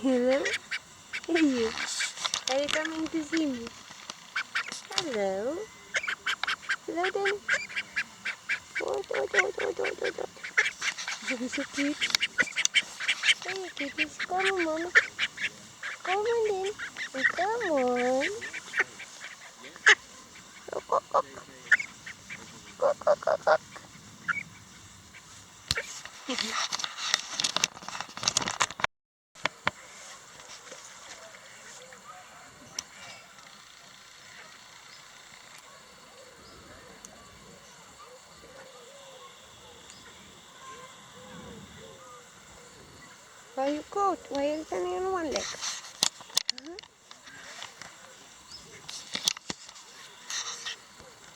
Hello? Hey you. Are you coming to see me? Hello? Hello then. What? You're so cute. Hey kitties, come on mama. Come on then. Come on. Cook. Cook. Why you caught? Why are you standing on one leg?